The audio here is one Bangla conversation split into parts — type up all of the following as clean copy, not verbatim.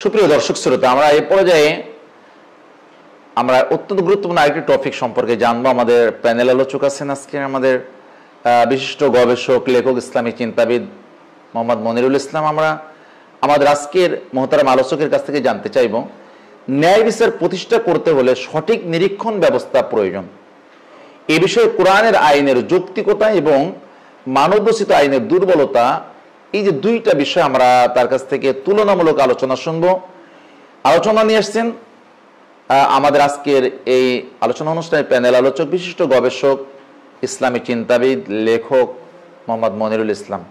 সুপ্রিয় দর্শক শ্রোতা, আমরা এই পর্যায়ে আমরা অত্যন্ত গুরুত্বপূর্ণ আরেকটি টপিক সম্পর্কে জানবো। আমাদের প্যানেল আলোচক আছেন আজকে আমাদের বিশিষ্ট গবেষক, লেখক, ইসলামী চিন্তাবিদ মোহাম্মদ মনিরুল ইসলাম। আমরা আমাদের আজকের মহতারাম আলোচকের কাছ থেকে জানতে চাইব, ন্যায় বিচার প্রতিষ্ঠা করতে হলে সঠিক নিরীক্ষণ ব্যবস্থা প্রয়োজন। এ বিষয়ে কোরআনের আইনের যৌক্তিকতা এবং মানবরচিত আইনের দুর্বলতা, এই যে দুইটা বিষয় আমরা তার কাছ থেকে তুলনামূলক আলোচনা শুনবো। আলোচনা নিয়ে আসছেন আমাদের আজকের এই আলোচনা অনুষ্ঠানের প্যানেল আলোচক, বিশিষ্ট গবেষক, ইসলামী চিন্তাবিদ, লেখক মোহাম্মদ মনিরুল ইসলাম।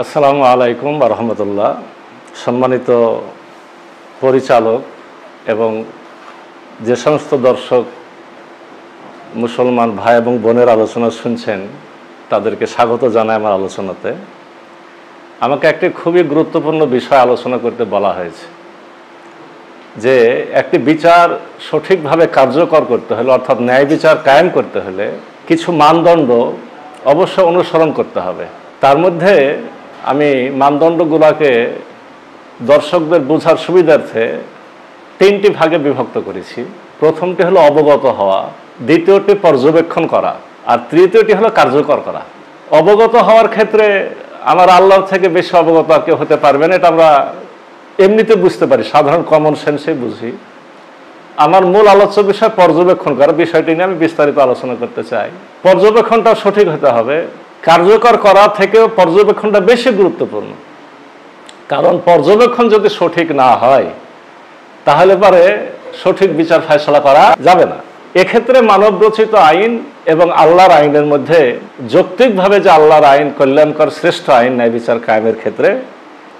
আসসালামু আলাইকুম ওয়া রাহমাতুল্লাহ। সম্মানিত পরিচালক এবং যে সমস্ত দর্শক মুসলমান ভাই এবং বোনের আলোচনা শুনছেন, তাদেরকে স্বাগত জানাই আমার আলোচনাতে। আমাকে একটি খুবই গুরুত্বপূর্ণ বিষয় আলোচনা করতে বলা হয়েছে, যে একটি বিচার সঠিকভাবে কার্যকর করতে হলে, অর্থাৎ ন্যায় বিচার কায়েম করতে হলে কিছু মানদণ্ড অবশ্য অনুসরণ করতে হবে। তার মধ্যে আমি মানদণ্ডগুলোকে দর্শকদের বোঝার সুবিধার্থে তিনটি ভাগে বিভক্ত করেছি। প্রথমটি হলো অবগত হওয়া, দ্বিতীয়টি পর্যবেক্ষণ করা, আর তৃতীয়টি হলো কার্যকর করা। অবগত হওয়ার ক্ষেত্রে আমার আল্লাহর থেকে বেশি অবগত আর কেউ হতে পারবে না, এটা আমরা এমনিতে বুঝতে পারি, সাধারণ কমন সেন্সে বুঝি। আমার মূল আলোচ্য বিষয় পর্যবেক্ষণ করা, বিষয়টি নিয়ে আমি বিস্তারিত আলোচনা করতে চাই। পর্যবেক্ষণটা সঠিক হতে হবে। কার্যকর করা থেকেও পর্যবেক্ষণটা বেশি গুরুত্বপূর্ণ, কারণ পর্যবেক্ষণ যদি সঠিক না হয় তাহলে পরে সঠিক বিচার ফয়সালা করা যাবে না। এক্ষেত্রে মানবরচিত আইন এবং আল্লাহর আইনের মধ্যে যৌক্তিকভাবে যে আল্লাহর আইন কল্যাণকর শ্রেষ্ঠ আইন ন্যায় বিচার কায়েমের ক্ষেত্রে,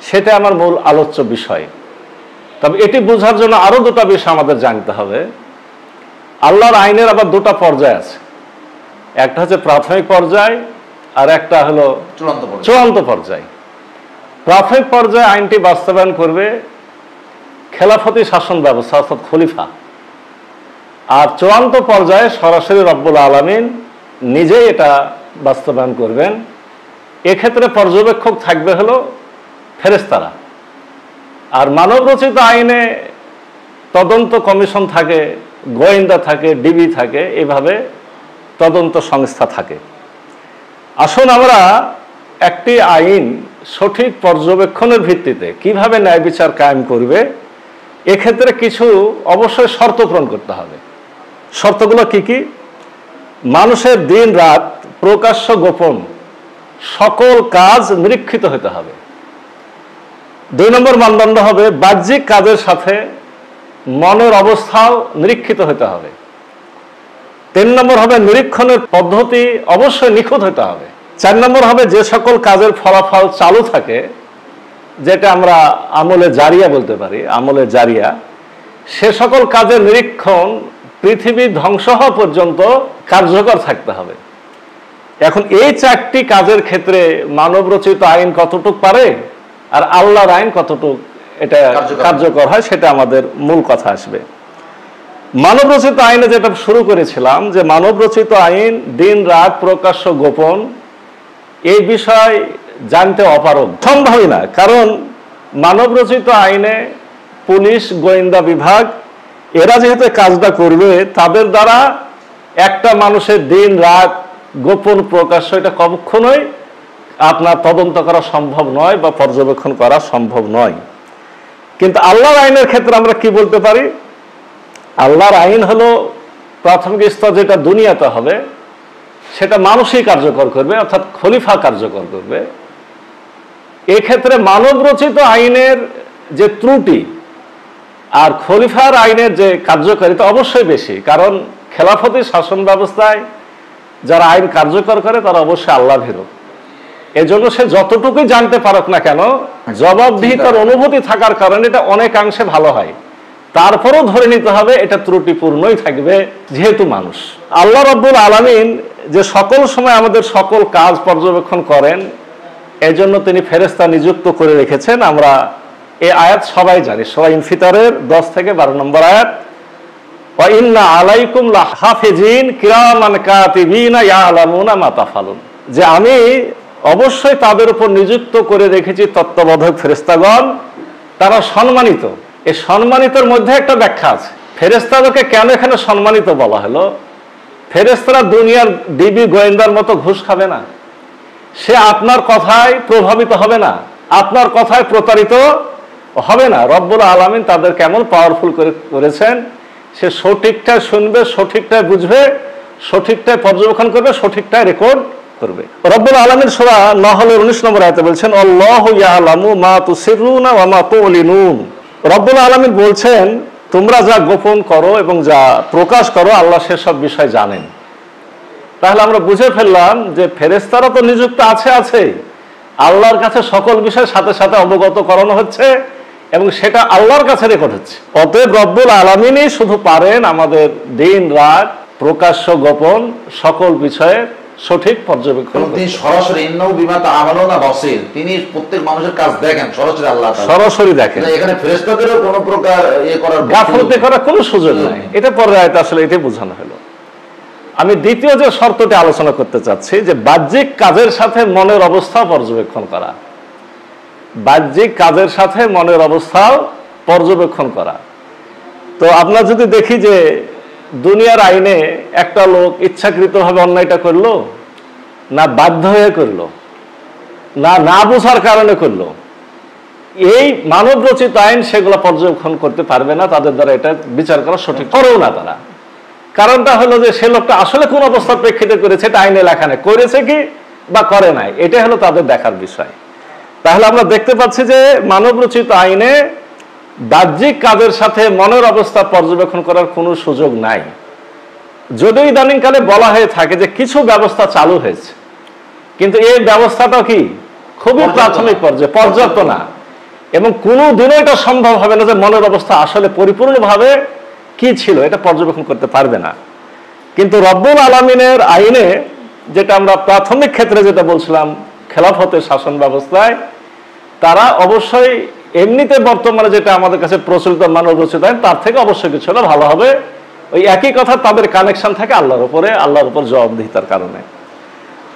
সেটা আমার মূল আলোচ্য বিষয়। তবে এটি বোঝার জন্য আরও দুটো বিষয় আমাদের জানতে হবে। আল্লাহর আইনের আবার দুটো পর্যায় আছে, একটা হচ্ছে প্রাথমিক পর্যায় আর একটা হলো চূড়ান্ত পর্যায়। প্রাথমিক পর্যায়ে আইনটি বাস্তবায়ন করবে খেলাফতি শাসন ব্যবস্থা, অর্থাৎ খলিফা। আর চূড়ান্ত পর্যায়ে সরাসরি রব্বুল আলামিন নিজেই এটা বাস্তবায়ন করবেন। এক্ষেত্রে পর্যবেক্ষক থাকবে হলো ফেরেশতারা। আর মানবরচিত আইনে তদন্ত কমিশন থাকে, গোয়েন্দা থাকে, ডিবি থাকে, এভাবে তদন্ত সংস্থা থাকে। আসুন আমরা একটি আইন সঠিক পর্যবেক্ষণের ভিত্তিতে কিভাবে ন্যায় বিচার কায়েম করবে, এক্ষেত্রে কিছু অবশ্যই শর্ত পূরণ করতে হবে। শর্তগুলো কি কি? মানুষের দিন রাত প্রকাশ্য গোপন সকল কাজ নিরীক্ষিত হতে হবে। 2 নম্বর মানদণ্ড হবে বাহ্যিক কাজের সাথে মনের অবস্থাও নিরীক্ষিত হতে হবে। 3 নম্বর হবে নিরীক্ষণের পদ্ধতি অবশ্যই নিখুঁত হতে হবে। 4 নম্বর হবে যে সকল কাজের ফলাফল চালু থাকে, যেটা আমরা আমলে জারিয়া বলতে পারি, আমলে জারিয়া, সে সকল কাজের নিরীক্ষণ পৃথিবী ধ্বংস হওয়া পর্যন্ত কার্যকর থাকতে হবে। এখন এই 4টি কাজের ক্ষেত্রে মানবরচিত আইন কতটুক পারে আর আল্লাহর আইন কতটুক এটা কার্যকর হয়, সেটা আমাদের মূল কথা আসবে। মানবরচিত আইনে যেটা শুরু করেছিলাম, যে মানবরচিত আইন দিন রাত প্রকাশ্য গোপন, এই বিষয় জানতে অপারগ, সম্ভবই না। কারণ মানবরচিত আইনে পুলিশ, গোয়েন্দা বিভাগ, এরা যেহেতু কাজটা করবে, তাদের দ্বারা একটা মানুষের দিন রাত গোপন প্রকাশ্য এটা কখনোই আপনার তদন্ত করা সম্ভব নয় বা পর্যবেক্ষণ করা সম্ভব নয়। কিন্তু আল্লাহর আইনের ক্ষেত্রে আমরা কি বলতে পারি? আল্লাহর আইন হলো প্রাথমিক স্তর যেটা দুনিয়াতে হবে, সেটা মানুষই কার্যকর করবে, অর্থাৎ খলিফা কার্যকর করবে। এক্ষেত্রে মানবরচিত আইনের যে ত্রুটি আর খলিফার আইনের যে কার্যকারিতা অবশ্যই বেশি, কারণ খেলাফতি শাসন ব্যবস্থায় যারা আইন কার্যকর করে তারা অবশ্যই আল্লাহ ভীরু। এজন্য সে যতটুকুই জানতে পারুক না কেন, জবাবদিহিতার অনুভূতি থাকার কারণে এটা অনেকাংশে ভালো হয়। তারপরও ধরে নিতে হবে এটা ত্রুটিপূর্ণই থাকবে, যেহেতু মানুষ। আল্লাহ রাব্বুল আলামিন যে সকল সময় আমাদের সকল কাজ পর্যবেক্ষণ করেন, এজন্য তিনি ফেরেশতা নিযুক্ত করে রেখেছেন। আমরা এই আয়াত সবাই জানি, সূরা ইনফিতারের 10 থেকে 12 নম্বর আয়াত, ওয়া ইন্না আলাইকুম লাহাফিজিন কিরামান কাতিবিনা ইয়ালামুনা মা তাফালুন, যে আমি অবশ্যই তাদের উপর নিযুক্ত করে রেখেছি তত্ত্বাবধায়ক ফেরেশতাগণ, তারা সম্মানিত এই সম্মানিতর মধ্যে একটা ব্যাখ্যা আছে। ফেরেশতাদেরকে কেন এখানে সম্মানিত বলা হলো? ফেরেশতারা দুনিয়ার ডিবি গোয়েন্দার মতো ঘুষ খাবে না, সে আপনার কথায় প্রভাবিত হবে না, আপনার কথায় প্রতারিত হবে না। রব্বুল আলামিন তাদের কেমন পাওয়ারফুল করেছেন, সে সঠিকটা শুনবে, সঠিকটা বুঝবে, সঠিকটাই পর্যবেক্ষণ করবে, সঠিকটাই রেকর্ড করবে। রব্বুল আলামিন সূরা নহলের 19 নম্বর আয়াতে বলছেন, আল্লাহু ইয়ালামু মা তুসিররুনা ওয়া মা তুলিনুন। রব্বুল আলামিন বলছেন, তোমরা যা গোপন করো এবং যা প্রকাশ করো আল্লাহ সেসব বিষয় জানেন। তাহলে আমরা বুঝে ফেললাম যে ফেরেশতারা তো নিযুক্ত আছে, আল্লাহর কাছে সকল বিষয় সাথে সাথে অবগত করানো হচ্ছে এবং সেটা আল্লাহর কাছে রেকর্ড হচ্ছে। অতএব রব্বুল আলামিনই শুধু পারেন আমাদের দিন রাত প্রকাশ্য গোপন সকল বিষয়ে সঠিক পর্যবেক্ষণ। তিনি সরাসরি ইন্নাহু বিমা তা'মালুনা বাসীর, তিনি প্রত্যেক মানুষের কাজ দেখেন সরাসরি, আল্লাহ তাআলা সরাসরি দেখেন। এখানে ফেরেশতাদেরও কোনো প্রকার গাফলতি করার কোনো সুযোগ নাই। এটা পরের আয়াতে আসলে এটাই বোঝানো হলো। আমি দ্বিতীয় যে শর্তটি আলোচনা করতে চাচ্ছি যে বাহ্যিক কাজের সাথে মনের অবস্থা পর্যবেক্ষণ করা। বাহ্যিক কাজের সাথে মনের অবস্থাও পর্যবেক্ষণ করা। তো আমরা যদি দেখি যে দুনিয়ার আইনে একটা লোক ইচ্ছাকৃতভাবে অন্যায়টা করলো, না বাধ্য হয়ে করলো, না বোঝার কারণে করলো, এই মানব রচিত আইন সেগুলো পর্যবেক্ষণ করতে পারবে না, তাদের দ্বারা এটা বিচার করা সঠিক করেও না তারা। কারণটা হলো যে সে লোকটা আসলে কোন অবস্থার প্রেক্ষিতে করেছে এটা আইনে লেখা নেই, করেছে কি বা করে নাই, এটা হলো তাদের দেখার বিষয়। তাহলে আমরা দেখতে পাচ্ছি যে মানব রচিত আইনে বাহ্যিক কাজের সাথে মনের অবস্থা পর্যবেক্ষণ করার কোনো সুযোগ নাই। যদিও ইদানিংকালে বলা হয়ে থাকে যে কিছু ব্যবস্থা চালু হয়েছে, কিন্তু এই ব্যবস্থাটা কি খুবই প্রাথমিক পর্যায়ে, পর্যাপ্ত না, এবং কোনো দিনও এটা সম্ভব হবে না যে মনের অবস্থা আসলে পরিপূর্ণভাবে কি ছিল এটা পর্যবেক্ষণ করতে পারবে না। কিন্তু রব্বুল আলামিনের আইনে, যেটা আমরা প্রাথমিক ক্ষেত্রে যেটা বলছিলাম খেলাফতের শাসন ব্যবস্থায়, তারা অবশ্যই এমনিতে বর্তমানে যেটা আমাদের কাছে প্রচলিত মানব রচিত আইন তার থেকে অবশ্যই কিছুটা ভালো হবে। ওই একই কথা, তাদের কানেকশন থাকে আল্লাহর উপর জবাবদিহিতার কারণে।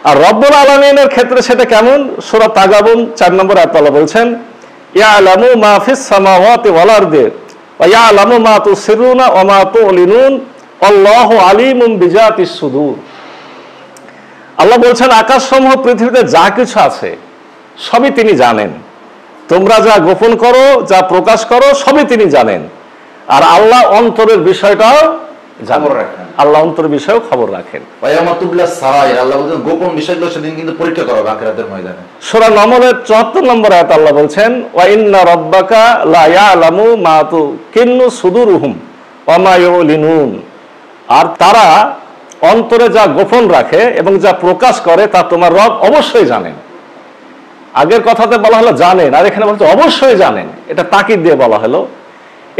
আর রব্বুল আলামিনের ক্ষেত্রে সেটা কেমন? সূরা তাগাবুন 4 নম্বর আয়াতে আল্লাহ বলছেন, ইয়ালামু মা ফিস সামাওয়াতি ওয়াল আরদি ওয়া ইয়ালামু মা তুসিরুনা ওয়া মা তুলিনুন আল্লাহু আলিমুম বিজাতিস সুদূর। আল্লাহ বলছেন, আকাশসমূহ পৃথিবীতে যা কিছু আছে সবই তিনি জানেন। তোমরা যা গোপন করো, যা প্রকাশ করো, সবই তিনি জানেন। আর আল্লাহ অন্তরের বিষয়টাও জানেন, আল্লাহ অন্তরের বিষয়েও খবর রাখেন। আল্লাহ বলছেন গোপন বিষয়গুলো সেদিন কিন্তু পরীক্ষা করা হবে আখিরাতের ময়দানে। সূরা নম্বরের 74 নম্বর আয়াতে আল্লাহ বলছেন, ওয়া ইন্না রাব্বাকা লা ইয়ালামু মা তুকিন্নু সুদুরুহুম ওয়া মা ইউলিনুন। আর তারা অন্তরে যা গোপন রাখে এবং যা প্রকাশ করে তা তোমার রব অবশ্যই জানেন। আগের কথাতে বলা হলো জানেন, আর এখানে বলছে অবশ্যই জানেন, এটা তাকিদ দিয়ে বলা হলো।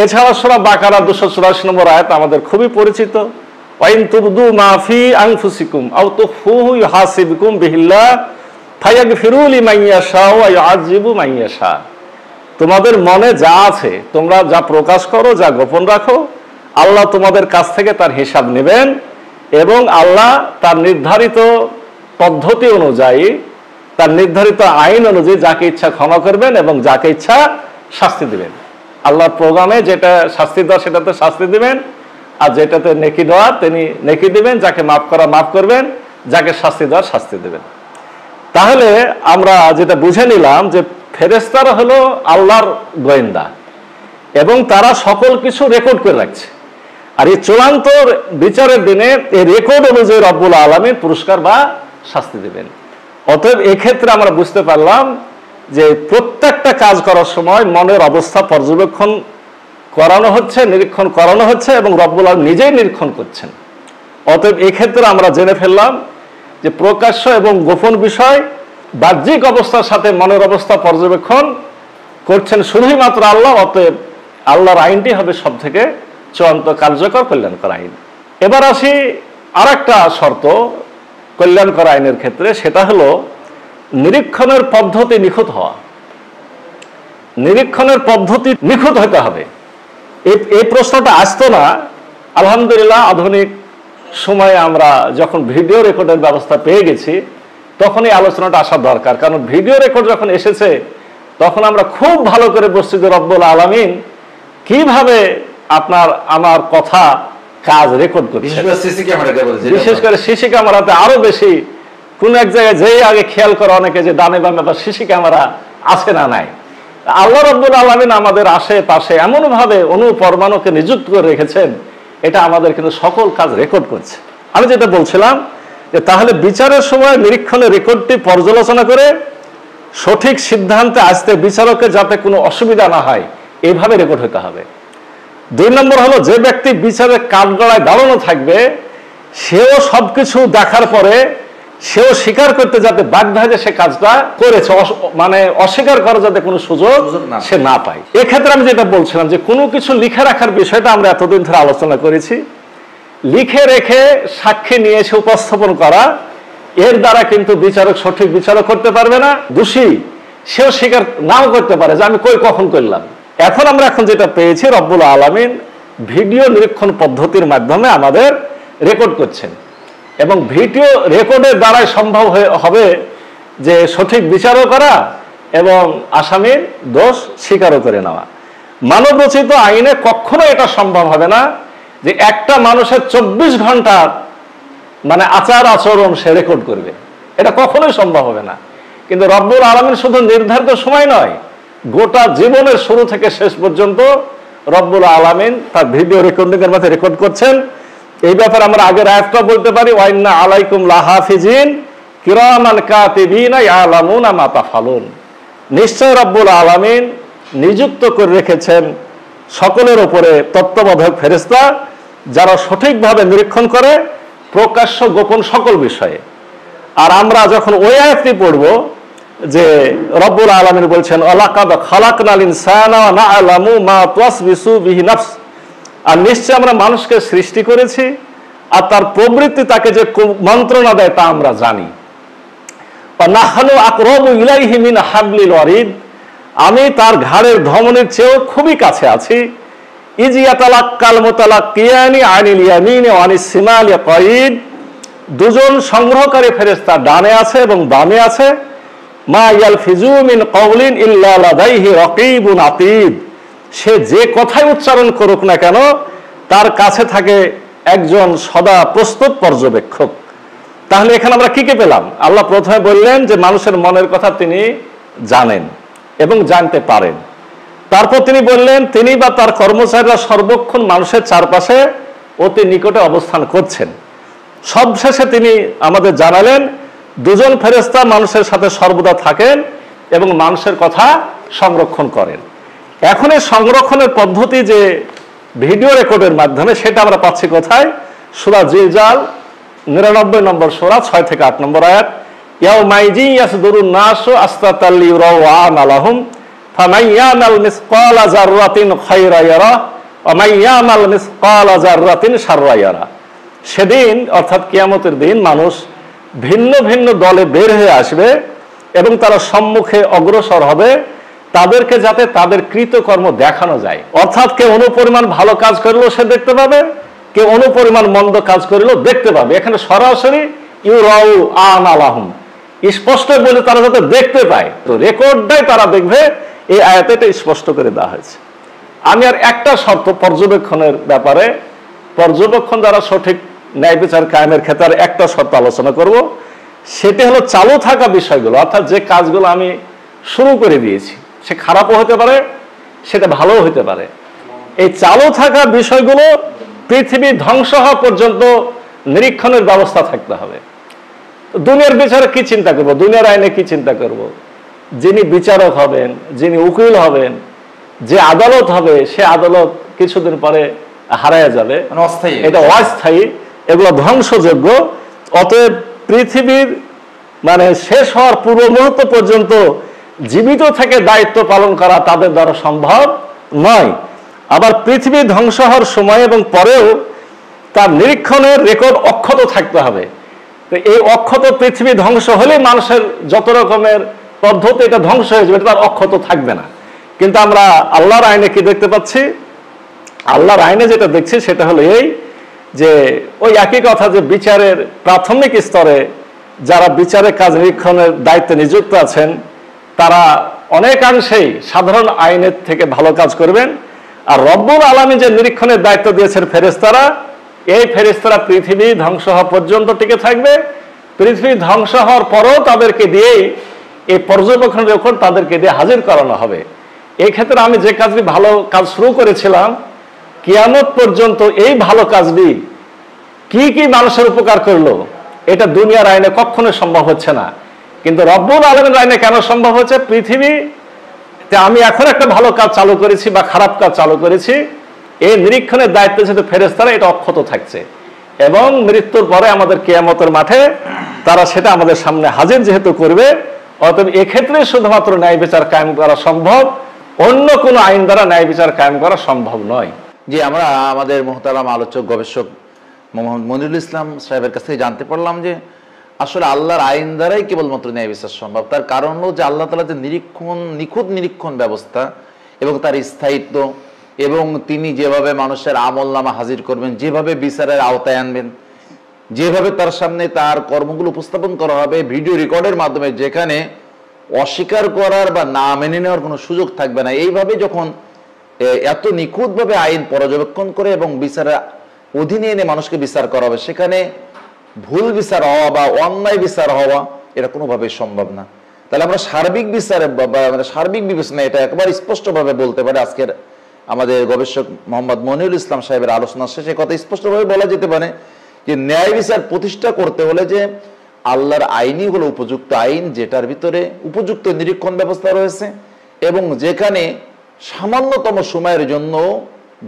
এছাড়া সূরা বাকারা 284 নম্বর আয়াত আমাদের খুবই পরিচিত, ওয়াইন তুবদু মা ফি আনফুসিকুম আও তুখফুহু ইউহাসিবকুম বিহিল্লাহ ফায়াগফিরু লিমান ইয়াশা ওয়া ইউআযিবু মান ইয়াশা। তোমাদের মনে যা আছে, তোমরা যা প্রকাশ করো, যা গোপন রাখো, আল্লাহ তোমাদের কাছ থেকে তার হিসাব নেবেন এবং আল্লাহ তার নির্ধারিত পদ্ধতি অনুযায়ী, তার নির্ধারিত আইন অনুযায়ী যাকে ইচ্ছা ক্ষমা করবেন এবং যাকে ইচ্ছা শাস্তি দিবেন। আল্লাহর প্রোগ্রামে যেটা শাস্তি দেওয়া সেটাতে শাস্তি দিবেন, আর যেটাতে নেকি দেওয়া তিনি নেকি দিবেন, যাকে মাফ করা মাফ করবেন, যাকে শাস্তি দেওয়া শাস্তি দেবেন। তাহলে আমরা যেটা বুঝে নিলাম যে ফেরেশতারা হলো আল্লাহর গোয়েন্দা এবং তারা সকল কিছু রেকর্ড করে রাখছে। আর এই চূড়ান্ত বিচারের দিনে এই রেকর্ড অনুযায়ী রব্বুল আলামিন পুরস্কার বা শাস্তি দেবেন। অতএব এক্ষেত্রে আমরা বুঝতে পারলাম যে প্রত্যেকটা কাজ করার সময় মনের অবস্থা পর্যবেক্ষণ করানো হচ্ছে, নিরীক্ষণ করানো হচ্ছে এবং রব্বুল আলামিন নিজেই নিরীক্ষণ করছেন। অতএব এক্ষেত্রে আমরা জেনে ফেললাম যে প্রকাশ্য এবং গোপন বিষয় বাহ্যিক অবস্থার সাথে মনের অবস্থা পর্যবেক্ষণ করছেন শুধুই মাত্র আল্লাহ। অতএব আল্লাহর আইনটি হবে সব থেকে চূড়ান্ত কার্যকর কল্যাণকর আইন। এবার আসি আর একটা শর্ত কল্যাণকর আইনের ক্ষেত্রে, সেটা হলো নিরীক্ষণের পদ্ধতি নিখুঁত হওয়া। নিরীক্ষণের পদ্ধতি নিখুঁত হতে হবে। এই প্রশ্নটা আসতো না। আলহামদুলিল্লাহ আধুনিক সময়ে আমরা যখন ভিডিও রেকর্ডের ব্যবস্থা পেয়ে গেছি তখন এই আলোচনাটা আসা দরকার। কারণ ভিডিও রেকর্ড যখন এসেছে তখন আমরা খুব ভালো করে বসছি যে রব্বুল আলামিন কিভাবে আপনার আমার কথা কাজ রেকর্ড করছে, বিশেষ করে সিসি ক্যামেরাতে আরো বেশি। কোন এক জায়গায় যেই আগে খেয়াল করে অনেকে যে ডানে বামে বা সিসি ক্যামেরা আছে না নাই। আল্লাহ রাব্বুল আলামিন আমাদের আশেপাশে এমন ভাবে অনুপরমাণুকে নিযুক্ত করে রেখেছেন, এটা আমাদের কিন্তু সকল কাজ রেকর্ড করছে। আমি যেটা বলছিলাম যে তাহলে বিচারের সময় নিরীক্ষণের রেকর্ডটি পর্যালোচনা করে সঠিক সিদ্ধান্তে আসতে বিচারকের যাতে কোনো অসুবিধা না হয় এইভাবে রেকর্ড হতে হবে। 2 নম্বর হলো, যে ব্যক্তি বিচারের কাঠগড়ায় দাঁড়ানো থাকবে সেও সবকিছু দেখার পরে সেও স্বীকার করতে যাতে বাধ্য হয় যে সে কাজটা করেছে, মানে অস্বীকার করার যাতে কোনো সুযোগ সে না পায়। এক্ষেত্রে আমি যেটা বলছিলাম যে কোনো কিছু লিখে রাখার বিষয়টা আমরা এতদিন ধরে আলোচনা করেছি। লিখে রেখে সাক্ষী নিয়ে এসে উপস্থাপন করা, এর দ্বারা কিন্তু বিচারক সঠিক বিচারক করতে পারবে না। দোষী সেও স্বীকার নাও করতে পারে যে আমি কখন করলাম। এখন যেটা পেয়েছি, রব্বুল আলামিন ভিডিও নিরীক্ষণ পদ্ধতির মাধ্যমে আমাদের রেকর্ড করছেন এবং ভিডিও রেকর্ডের দ্বারাই সম্ভব হবে যে সঠিক বিচারও করা এবং আসামির দোষ স্বীকারও করে নেওয়া। মানবরচিত আইনে কখনো এটা সম্ভব হবে না যে একটা মানুষের 24 ঘন্টার মানে আচার আচরণ সে রেকর্ড করবে, এটা কখনোই সম্ভব হবে না। কিন্তু রব্বুল আলামিন শুধু নির্ধারিত সময় নয়, গোটা জীবনের শুরু থেকে শেষ পর্যন্ত রব্বুল আলামিন তার ভিডিও রেকর্ডিং এর মধ্যে রেকর্ড করছেন। এই ব্যাপারে আমরা আগের আয়াতটা বলতে পারি, ওয়াইন্না আলাইকুম লাহাফিজিন কিরামান কাতিবিনা ইয়ালামুনা মা তাফালুন। নিশ্চয় রব্বুল আলামিন নিযুক্ত করে রেখেছেন সকলের উপরে তত্ত্বাবধায়ক ফেরেশতা, যারা সঠিকভাবে নিরীক্ষণ করে প্রকাশ্য গোপন সকল বিষয়ে। আর আমরা যখন ওই আয়াতটি পড়ব যে রব্বুল আলামিন বলছেন ওয়ালাকাদ খালাকনাল ইনসানা ওয়া না'লামু মা তুওয়াসবিসু বিহি নাফস, আর নিশ্চয় আমরা মানুষকে সৃষ্টি করেছি আর তার প্রবৃত্তি তাকে যে মন্ত্রণা দেয় তা আমরা জানি। ওয়া নাহনু আকরাবু ইলাইহি মিন হাবলিল ওয়ারিদ, আমি তার ঘাড়ের ধমনীর চেয়েও খুবই কাছে আছি। ইজ ইয়াতালাক্কাল মুতালাক্কিয়ানি আনিল ইয়ামিনি ওয়া আনিস শিমালি কাঈদ, দুজন সংগ্রহকারী ফেরেশতা ডানে আছে এবং বামে আছে। মা ইয়ালফিজু মিন কাওলিন ইল্লা লাদাইহি রাকীবুন আতীদ, সে যে কথাই উচ্চারণ করুক না কেন তার কাছে থাকে একজন সদা প্রস্তুত পর্যবেক্ষক। তাহলে এখানে আমরা কি পেলাম? আল্লাহ প্রথমে বললেন যে মানুষের মনের কথা তিনি জানেন এবং জানতে পারেন। তারপর তিনি বললেন তিনি বা তার কর্মচারীরা সর্বক্ষণ মানুষের চারপাশে অতি নিকটে অবস্থান করছেন। সবশেষে তিনি আমাদের জানালেন দুজন ফেরেশতা মানুষের সাথে সর্বদা থাকেন এবং মানুষের কথা সংরক্ষণ করেন। এখন এই সংরক্ষণের পদ্ধতি যে ভিডিও রেকর্ডের মাধ্যমে, সেটা আমরা পাচ্ছি কোথায়? সূরা জিলজাল 99 নম্বর সূরা 6 থেকে 8 নম্বর আয়াত। ইয়াউমাইজি ইয়াসদুরুন নাসু আস্তাতাল লিরাউ আমালাহুম ফামান ইয়ামাল মিসকালা যাররাতিন খায়রা ইয়ারা ওয়া মান ইয়ামাল মিসকালা যাররাতিন শাররা ইয়ারা। সেদিন অর্থাৎ কিয়ামতের দিন মানুষ ভিন্ন ভিন্ন দলে বের হয়ে আসবে এবং তারা সম্মুখে অগ্রসর হবে তাদেরকে যাতে তাদের কৃতকর্ম দেখানো যায়। অর্থাৎ কেউ অনুপরিমাণ ভালো কাজ করলেও সে দেখতে পাবে, কেউ অনুপরিমাণ মন্দ কাজ করলেও দেখতে পাবে। এখানে সরাসরি ইউরাউ আমালাহুম স্পষ্ট বলে তারা যাতে দেখতে পায়, তো রেকর্ডটাই তারা দেখবে, এই আয়াতে এটা স্পষ্ট করে দেওয়া হয়েছে। আমি আর একটা শর্ত পর্যবেক্ষণের ব্যাপারে, পর্যবেক্ষণ দ্বারা সঠিক ন্যায় বিচার কায়েমের ক্ষেত্রে একটা শর্ত আলোচনা করব, সেটি হলো চালু থাকা বিষয়গুলো, অর্থাৎ যে কাজগুলো আমি শুরু করে দিয়েছি সে খারাপও হতে পারে সেটা ভালোও হতে পারে। এই চালু থাকা বিষয়গুলো পৃথিবী ধ্বংস হওয়া পর্যন্ত নিরীক্ষণের ব্যবস্থা থাকতে হবে। দুনিয়ার বিচারে কি চিন্তা করব, দুনিয়ার আইনে কি চিন্তা করব? যিনি বিচারক হবেন, যিনি উকিল হবেন, যে আদালত হবে, সে আদালত কিছুদিন পরে হারায় যাবে, এটা অস্থায়ী, এগুলো ধ্বংসযোগ্য। অতএব পৃথিবীর মানে শেষ হওয়ার পূর্ব মুহূর্ত পর্যন্ত জীবিত থেকে দায়িত্ব পালন করা তাদের দ্বারা সম্ভব নয়। আবার পৃথিবী ধ্বংস হওয়ার সময় এবং পরেও তার নিরীক্ষণের রেকর্ড অক্ষত থাকতে হবে। তো এই অক্ষত পৃথিবী ধ্বংস হলে মানুষের যত রকমের পদ্ধতি এটা ধ্বংস হয়ে যাবে, এটা তার অক্ষত থাকবে না। কিন্তু আমরা আল্লাহর আইনে কি দেখতে পাচ্ছি? আল্লাহর আইনে যেটা দেখছি সেটা হলো এই যে ওই একই কথা যে বিচারের প্রাথমিক স্তরে যারা বিচারের কাজ নিরীক্ষণের দায়িত্বে নিযুক্ত আছেন তারা অনেকাংশেই সাধারণ আইনের থেকে ভালো কাজ করবেন, আর রব্বুল আলামিন যে নিরীক্ষণের দায়িত্ব দিয়েছেন ফেরেশতারা, এই ফেরেশতারা পৃথিবী ধ্বংস হওয়া পর্যন্ত টিকে থাকবে। পৃথিবী ধ্বংস হওয়ার পরও তাদেরকে দিয়েই এই পর্যবেক্ষণের যখন তাদেরকে দিয়ে হাজির করানো হবে। এই ক্ষেত্রে আমি যে কাজটি ভালো কাজ শুরু করেছিলাম, কিয়ামত পর্যন্ত এই ভালো কাজটি কি কি মানুষের উপকার করলো, এটা দুনিয়ার আইনে কখনো সম্ভব হচ্ছে না। কিন্তু রব্বুল আলামিনের আইনে কেন সম্ভব হচ্ছে? পৃথিবীতে আমি এখন একটা ভালো কাজ চালু করেছি বা খারাপ কাজ চালু করেছি, এই নিরীক্ষণের দায়িত্ব যেহেতু ফেরেশতারা, এটা অক্ষত থাকছে এবং মৃত্যুর পরে আমাদের কিয়ামতের মাঠে তারা সেটা আমাদের সামনে হাজির যেহেতু করবে, অতএব এক্ষেত্রে শুধুমাত্র ন্যায় বিচার কায়েম করা সম্ভব, অন্য কোনো আইন দ্বারা ন্যায় বিচার কায়েম করা সম্ভব নয়। যে আমরা আমাদের মোহতারাম আলোচক গবেষক মোহাম্মদ মনিরুল ইসলাম সাহেবের কাছ থেকে জানতে পারলাম যে আসলে আল্লাহর আইন দ্বারাই কেবলমাত্র ন্যায় বিচার সম্ভব। তার কারণ হলো যে আল্লাহ তাআলা যে নিখুঁত নিরীক্ষণ ব্যবস্থা এবং তার স্থায়িত্ব, এবং তিনি যেভাবে মানুষের আমল নামা হাজির করবেন, যেভাবে বিচারের আওতায় আনবেন, যেভাবে তার সামনে তার কর্মগুলো উপস্থাপন করা হবে ভিডিও রেকর্ডের মাধ্যমে, যেখানে অস্বীকার করার বা না মেনে নেওয়ার কোনো সুযোগ থাকবে না, এইভাবে যখন এত নিখুঁতভাবে আইন পর্যবেক্ষণ করে এবং বিচারের অধীনে এনে মানুষকে বিচার করা হবে, সেখানে ভুল বিচার হওয়া বা অন্যায় বিচার হওয়া এটা কোনোভাবেই সম্ভব না। তাহলে আমরা সার্বিক বিচারে সার্বিক বিবেচনা এটা একবার স্পষ্টভাবে বলতে পারে। আজকের আমাদের গবেষক মোহাম্মদ মনিরুল ইসলাম সাহেবের আলোচনা শেষে কথা স্পষ্টভাবে বলা যেতে পারে যে ন্যায় বিচার প্রতিষ্ঠা করতে হলে যে আল্লাহর আইনই হলো উপযুক্ত আইন, যেটার ভিতরে উপযুক্ত নিরীক্ষণ ব্যবস্থা রয়েছে এবং যেখানে সামান্যতম সময়ের জন্য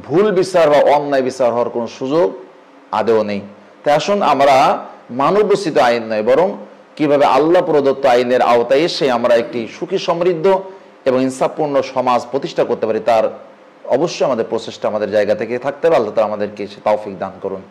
ভুল বিচার বা অন্যায় বিচার হওয়ার কোনো সুযোগ আদৌ নেই। তাই আসুন আমরা মানবরচিত আইন নয়, বরং কিভাবে আল্লাহ প্রদত্ত আইনের আওতায় এসে আমরা একটি সুখী সমৃদ্ধ এবং ইনসাফপূর্ণ সমাজ প্রতিষ্ঠা করতে পারি, তার অবশ্যই আমাদের প্রচেষ্টা আমাদের জায়গা থেকে থাকতে হবে। আল্লাহ তাআলা আমাদেরকে সে তৌফিক দান করুন।